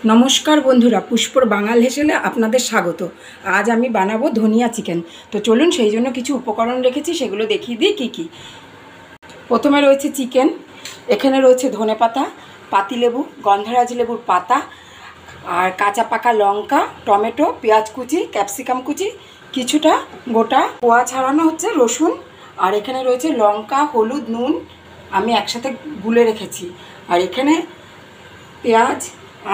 নমস্কার বন্ধুরা, পুষ্পর বাঙাল হেসেলে আপনাদের স্বাগত। আজ আমি বানাবো ধনিয়া চিকেন। তো চলুন, সেই জন্য কিছু উপকরণ রেখেছি, সেগুলো দেখিয়ে দিই কী কী। প্রথমে রয়েছে চিকেন, এখানে রয়েছে ধনেপাতা, পাতিলেবু, গন্ধরাজ লেবুর পাতা, আর কাঁচা পাকা লঙ্কা, টমেটো, পেঁয়াজ কুচি, ক্যাপসিকাম কুচি, কিছুটা গোটা কোয়া ছাড়ানো হচ্ছে রসুন, আর এখানে রয়েছে লঙ্কা, হলুদ, নুন আমি একসাথে গুলে রেখেছি। আর এখানে পেঁয়াজ,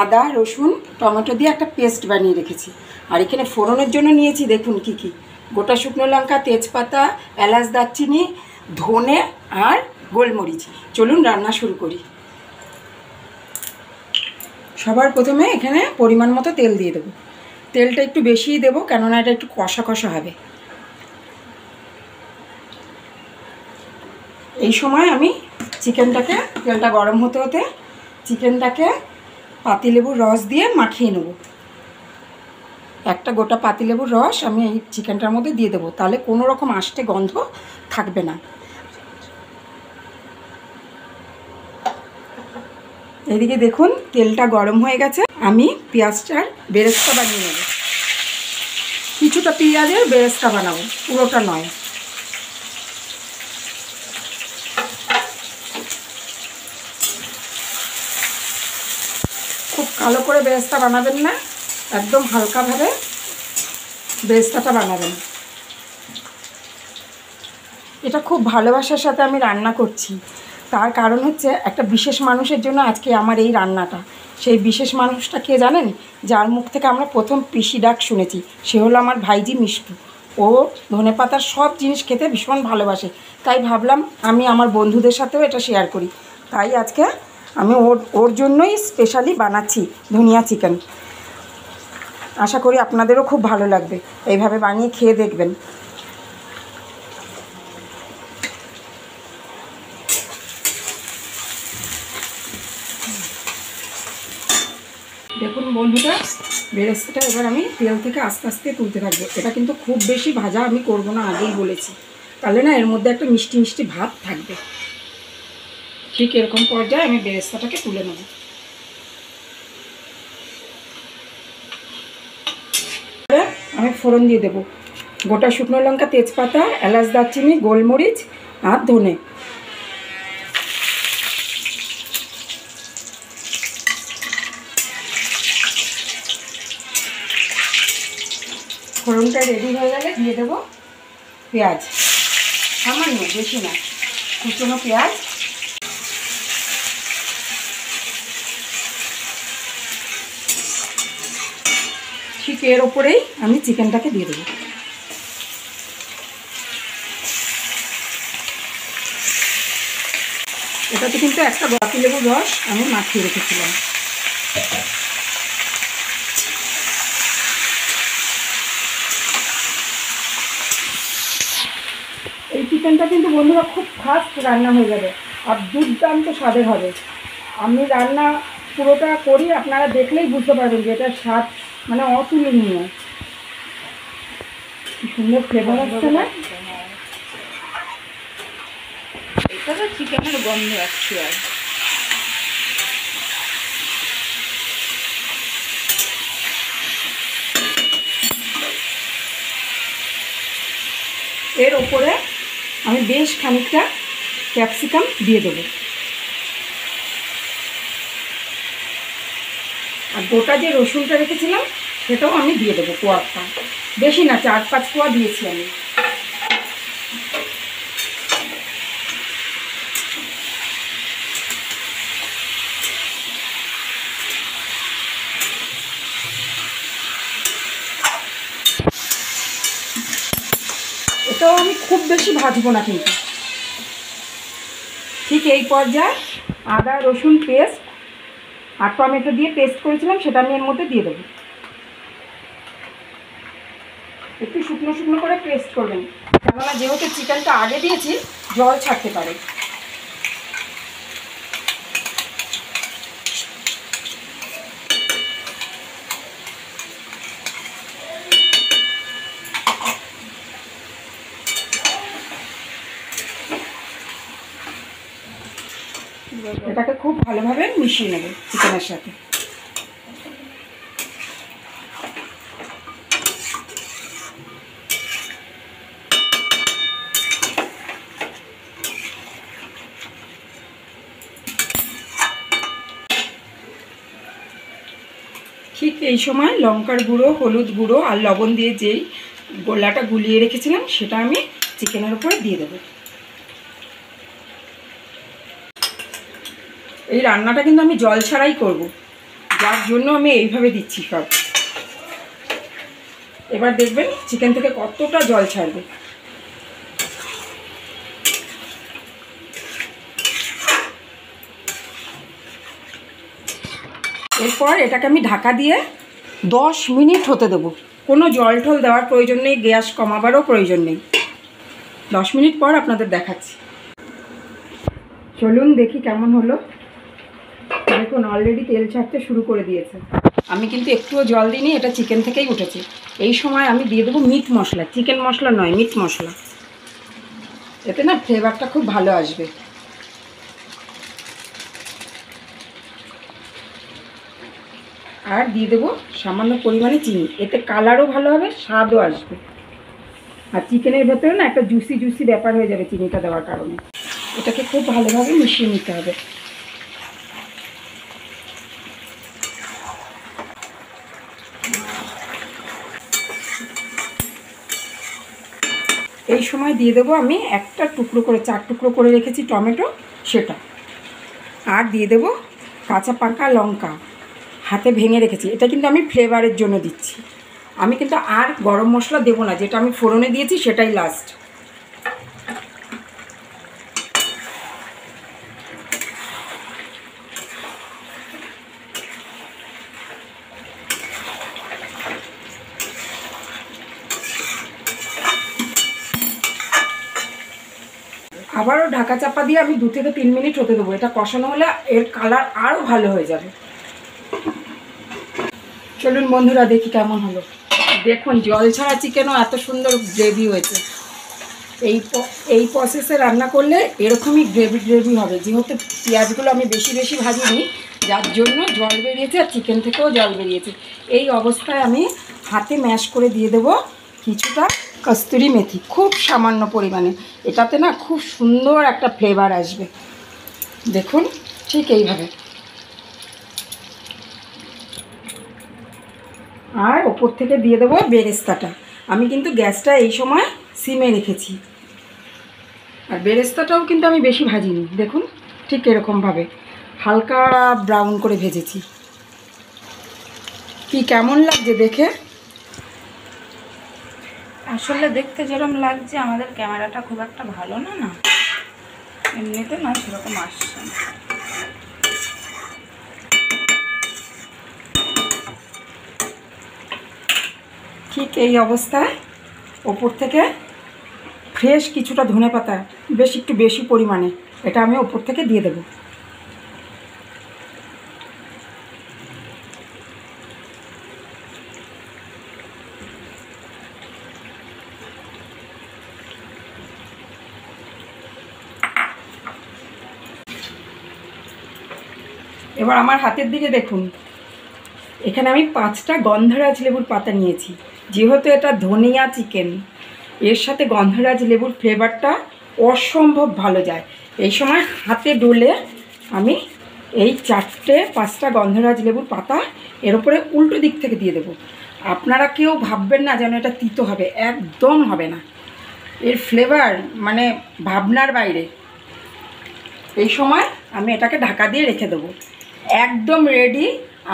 আদা, রসুন, টমেটো দিয়ে একটা পেস্ট বানিয়ে রেখেছি। আর এখানে ফোড়নের জন্য নিয়েছি, দেখুন কি কি: গোটা শুকনো লঙ্কা, তেজপাতা, এলাচ, দারচিনি, ধনে আর গোলমরিচ। চলুন রান্না শুরু করি। সবার প্রথমে এখানে পরিমাণ মতো তেল দিয়ে দেবো। তেলটা একটু বেশিই দেবো, কেননা এটা একটু কষা কষা হবে। এই সময় আমি চিকেনটাকে, তেলটা গরম হতে হতে চিকেনটাকে পাতিলেবুর রস দিয়ে মাখিয়ে নেব। একটা গোটা পাতিলেবুর রস আমি এই চিকেনটার মধ্যে দিয়ে দেবো, তাহলে কোনো রকম আষ্টে গন্ধ থাকবে না। এদিকে দেখুন তেলটা গরম হয়ে গেছে, আমি পেঁয়াজটার বেরেস্তা বানিয়ে নেব। কিছুটা পেঁয়াজের বেরেস্তা বানাবো, পুরোটা নয়। খুব কালো করে বেরেস্তা বানাবেন না, একদম হালকাভাবে বেরেস্তাটা বানাবেন। এটা খুব ভালোবাসার সাথে আমি রান্না করছি, তার কারণ হচ্ছে একটা বিশেষ মানুষের জন্য আজকে আমার এই রান্নাটা। সেই বিশেষ মানুষটা কে জানেন? যার মুখ থেকে আমরা প্রথম পিসি ডাক শুনেছি, সে হলো আমার ভাইজি মিষ্টু। ও ধনেপাতার সব জিনিস খেতে ভীষণ ভালোবাসে, তাই ভাবলাম আমি আমার বন্ধুদের সাথেও এটা শেয়ার করি। তাই আজকে আমি ওর জন্যই স্পেশালি বানাচ্ছি ধনিয়া চিকেন। আশা করি আপনাদেরও খুব ভালো লাগবে, এইভাবে বানিয়ে খেয়ে দেখবেন। দেখুন বন্ধুরা, বেরেস্তাটা এবার আমি তেল থেকে আস্তে আস্তে তুলতে থাকবো। এটা কিন্তু খুব বেশি ভাজা আমি করবো না, আগেই বলেছি, তাহলে না এর মধ্যে একটা মিষ্টি মিষ্টি ভাব থাকবে। ঠিক এরকম পর্যায়ে আমি বেরেস্তাটাকে তুলে নেব। আমি ফোড়ন দিয়ে দেবো গোটা শুকনো লঙ্কা, তেজপাতা, এলাচ, দারচিনি, গোলমরিচ আর ধনে। ফোড়নটা রেডি হয়ে গেলে দিয়ে দেবো পেঁয়াজ, সামান্য, বেশি না, কুচনো পেঁয়াজ। ঠিক এর ওপরেই আমি চিকেনটাকে দিয়ে দেবো। এটাতে কিন্তু একটা পাতিলেবুর রস আমি মাখিয়ে রেখেছিলাম। এই চিকেনটা কিন্তু বন্ধুরা খুব ফাস্ট রান্না হয়ে যাবে আর দুর্দান্ত স্বাদের হবে। আমি রান্না পুরোটা করি, আপনারা দেখলেই বুঝতে পারবেন যে এটার স্বাদ মানে অতুলনীয়। কি সুন্দর ফ্লেভার আসছে না? এটা তো চিকেনের গন্ধ আসছে। আর এর ওপরে আমি বেশ খানিকটা ক্যাপসিকাম দিয়ে দেবো। আর গোটা যে রসুনটা রেখেছিলাম সেটাও আমি দিয়ে দেবো, কোয়াটা বেশি না, 4-5 কোয়া দিয়েছি আমি। এটাও আমি খুব বেশি ভাজবো না কিন্তু। ঠিক এই পর্যায়ে আদা রসুন পেস্ট আর টমেটো দিয়ে পেস্ট করেছিলাম, সেটা আমি এর মধ্যে দিয়ে দেবো। একটু শুকনো শুকনো করে পেস্ট করবেন, কেননা যেহেতু চিকেনটা আগে দিয়েছি জল ছাড়তে পারে। এটাকে খুব ভালোভাবে মিশিয়ে নেব চিকেনের সাথে। ঠিক এই সময় লঙ্কার গুঁড়ো, হলুদ গুঁড়ো আর লবণ দিয়ে যেই গোলাটা গুলিয়ে রেখেছিলাম সেটা আমি চিকেনের উপরে দিয়ে দেবো। এই রান্নাটা কিন্তু আমি জল ছাড়াই করব, যার জন্য আমি এইভাবে দিচ্ছি সব। এবার দেখবেন চিকেন থেকে কতটা জল ছাড়বে। এরপর এটাকে আমি ঢাকা দিয়ে 10 মিনিট হতে দেবো। কোনো জল টল দেওয়ার প্রয়োজন নেই, গ্যাস কমাবারও প্রয়োজন নেই। 10 মিনিট পর আপনাদের দেখাচ্ছি। চলুন দেখি কেমন হলো। দেখুন অলরেডি তেল ছাড়তে শুরু করে দিয়েছে। আমি কিন্তু একটুও জল দিইনি, এটা চিকেন থেকেই উঠেছে। এই সময় আমি দিয়ে দেবো মিট মশলা, চিকেন মশলা নয়, মিট মশলা। এতে না ফ্লেভারটা খুব ভালো আসবে। আর দিয়ে দেবো সামান্য পরিমাণে চিনি, এতে কালারও ভালো হবে, স্বাদও আসবে। আর চিকেনের ভেতরে না একটা জুসি জুসি ব্যাপার হয়ে যাবে চিনিটা দেওয়ার কারণে। এটাকে খুব ভালোভাবে মিশিয়ে নিতে হবে। এই সময় দিয়ে দেবো আমি একটা টুকরো করে, 4 টুকরো করে রেখেছি টমেটো, সেটা। আর দিয়ে দেবো কাঁচা পাকা লঙ্কা হাতে ভেঙে রেখেছি। এটা কিন্তু আমি ফ্লেভারের জন্য দিচ্ছি। আমি কিন্তু আর গরম মশলা দেবো না, যেটা আমি ফোড়নে দিয়েছি সেটাই লাস্ট। আবারও ঢাকা চাপা দিয়ে আমি 2 থেকে 3 মিনিট হতে দেবো। এটা কষানো হলে এর কালার আরও ভালো হয়ে যাবে। চলুন বন্ধুরা দেখি কেমন হলো। দেখুন জল ছাড়া চিকেনও এত সুন্দর গ্রেভি হয়েছে। এই প্রসেসে রান্না করলে এরকমই গ্রেভি হবে। যেহেতু পেঁয়াজগুলো আমি বেশি বেশি ভাজিনি, যার জন্য জল বেরিয়েছে, আর চিকেন থেকেও জল বেরিয়েছে। এই অবস্থায় আমি হাতে ম্যাশ করে দিয়ে দেবো কিছুটা কস্তুরি মেথি, খুব সামান্য পরিমাণে। এটাতে না খুব সুন্দর একটা ফ্লেভার আসবে। দেখুন ঠিক এইভাবে। আর ওপর থেকে দিয়ে দেবো বেরেস্তাটা। আমি কিন্তু গ্যাসটা এই সময় সিমে রেখেছি। আর বেরেস্তাটাও কিন্তু আমি বেশি ভাজিনি, দেখুন ঠিক এরকমভাবে হালকা ব্রাউন করে ভেজেছি। কি কেমন লাগছে দেখে? আসলে দেখতে যেরকম লাগছে, আমাদের ক্যামেরাটা খুব একটা ভালো না, না এমনিতে না সেরকম আসছে না। ঠিক এই অবস্থায় ওপর থেকে ফ্রেশ কিছুটা ধনেপাতা, একটু বেশি পরিমাণে, এটা আমি ওপর থেকে দিয়ে দেবো। এবার আমার হাতের দিকে দেখুন, এখানে আমি 5টা গন্ধরাজ লেবুর পাতা নিয়েছি। যেহেতু এটা ধনিয়া চিকেন, এর সাথে গন্ধরাজ লেবুর ফ্লেভারটা অসম্ভব ভালো যায়। এই সময় হাতে ডলে আমি এই 5টা গন্ধরাজ লেবুর পাতা এর উপরে উল্টো দিক থেকে দিয়ে দেবো। আপনারা কেউ ভাববেন না যেন এটা তিতো হবে, একদম হবে না। এর ফ্লেভার মানে ভাবনার বাইরে। এই সময় আমি এটাকে ঢাকা দিয়ে রেখে দেবো। একদম রেডি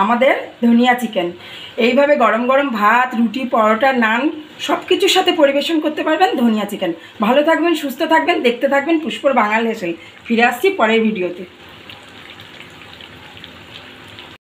আমাদের ধনিয়া চিকেন। এইভাবে গরম গরম ভাত, রুটি, পরোটা, নান সব কিছুর সাথে পরিবেশন করতে পারবেন ধনিয়া চিকেন। ভালো থাকবেন, সুস্থ থাকবেন, দেখতে থাকবেন পুষ্পর বাঙাল হেসেল। ফিরে আসছি পরের ভিডিওতে।